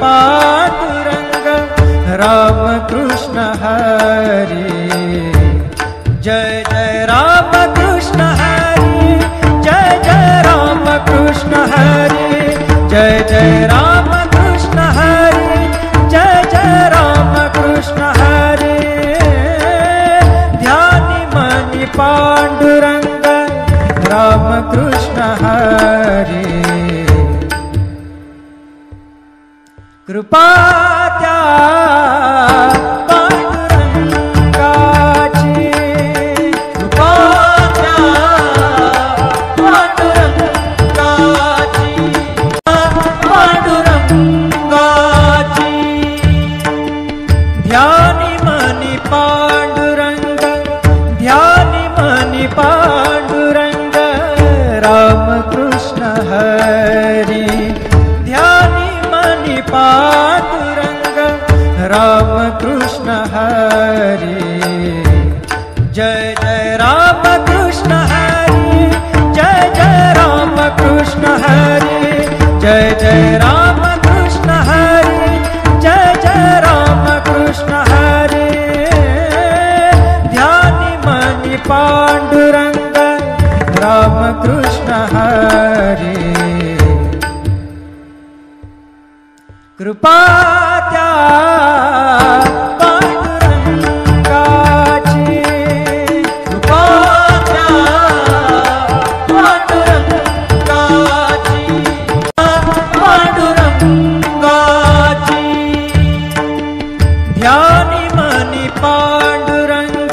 पांडुरंग राम कृष्ण हरि। जय जय राम कृष्ण हरि, जय जय राम कृष्ण हरि, जय जय राम कृष्ण हरि, जय जय राम कृष्ण हरि। ध्यानि मनि पांडुरंग राम कृष्ण हरि। कृपा त्या पांडुरंगाची, कृपा त्या पांडुरंगाची, पांडुरंगाची। ध्यानी मनी पांडुरंग, ध्यानी मनी पांडुरंग राम कृष्ण हरि। ध्यानी मनी पांडुरंग राम कृष्ण हरि। जय जय राम कृष्ण हरि, जय जय राम कृष्ण हरि, जय जय राम कृष्ण हरि, जय जय राम कृष्ण हरि। ध्यानि मनि पांडुरंग राम कृष्ण हरि। कृपा त्या पांडुरंगाची, कृपा त्या पांडुरंगाची, पांडुरंगाची। ध्यानी मनी पांडुरंग,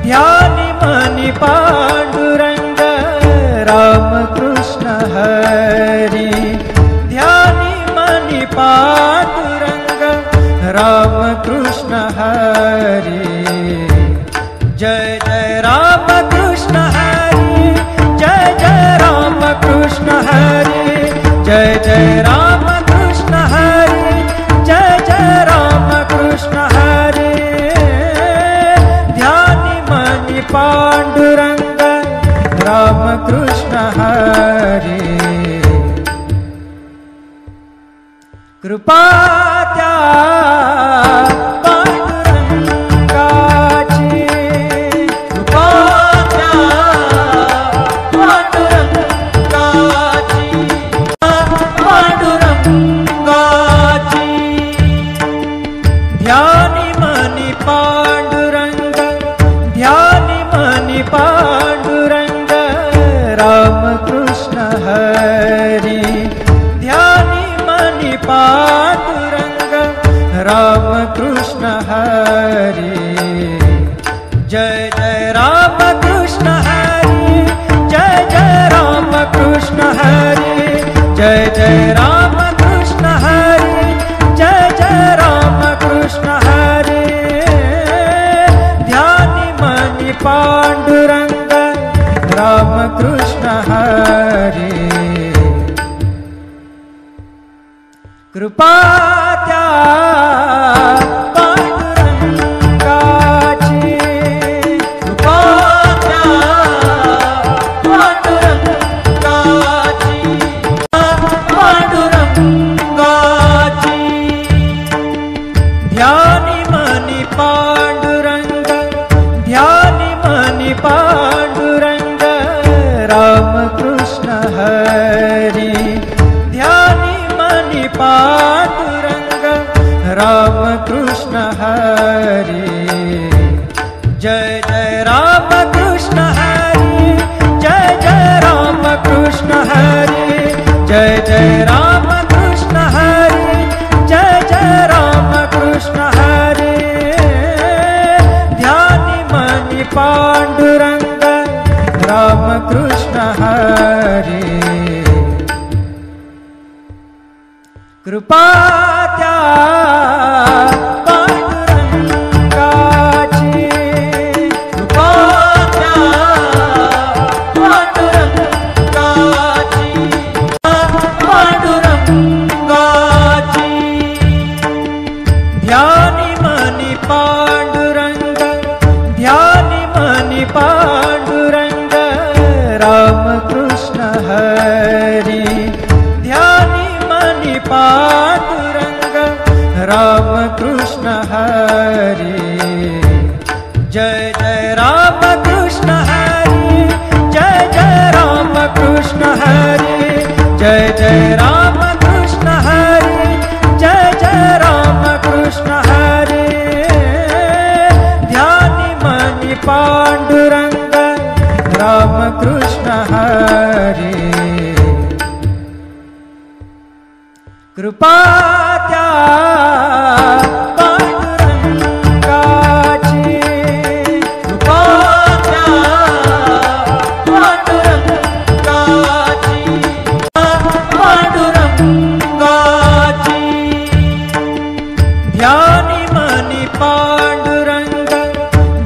ध्यानी मनी पांडुरंग राम कृष्ण हरि। ध्यानी मनी पांडुरंग राम कृष्ण हरि। जय जय राम कृष्ण हरि, जय जय राम कृष्ण हरि, जय जय राम कृष्ण हरि, जय जय राम कृष्ण हरि। ध्यानि मनि पांडुरंग राम कृष्ण हरि। कृपा त्या पांडुरंगाची, कृपा त्या पांडुरंगाची, पांडुरंगाची। ध्यानि मनि पांडुरंग, ध्यानि मनि पांडुरंग राम कृष्ण हरि। ध्यानि मनि पांडुरंग राम कृष्ण हरि। जय जय राम कृष्ण हरि, जय जय राम कृष्ण हरि, जय जय राम कृष्ण हरि, जय जय राम कृष्ण हरि। ध्यानि मनि पांडुरंग राम कृष्ण हरि। कृपा त्या पांडुरंगाची, कृपा त्या पांडुरंगाची, पांडुरंगाची। ध्यानि मनि पांडुरंग, ध्यानि मनि पांडुरंग राम कृष्ण हरि। ध्यानि मनि पांडुरंग राम कृष्ण हरि। जय जय राम कृष्ण हरि, जय जय राम कृष्ण हरि, जय जय राम कृष्ण हरि, जय जय राम कृष्ण हरि। ध्यानि मनि पांडुरंग राम कृष्ण हरि। कृपा त्या पांडुरंगाची, कृपा त्या पांडुरंगाची, पांडुरंगाची। ध्यानि मनि पांडुरंग, ध्यानि मनि पांडुरंग राम कृष्ण हरि। ध्यानि मनि पांडुरंग कृपा त्या पांडुरंगाची, कृपा त्या पांडुरंगाची, पांडुरंगाची. ध्यानी मनी पांडुरंग,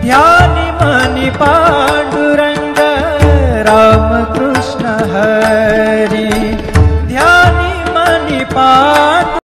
ध्यानी मनी पांडुरंग.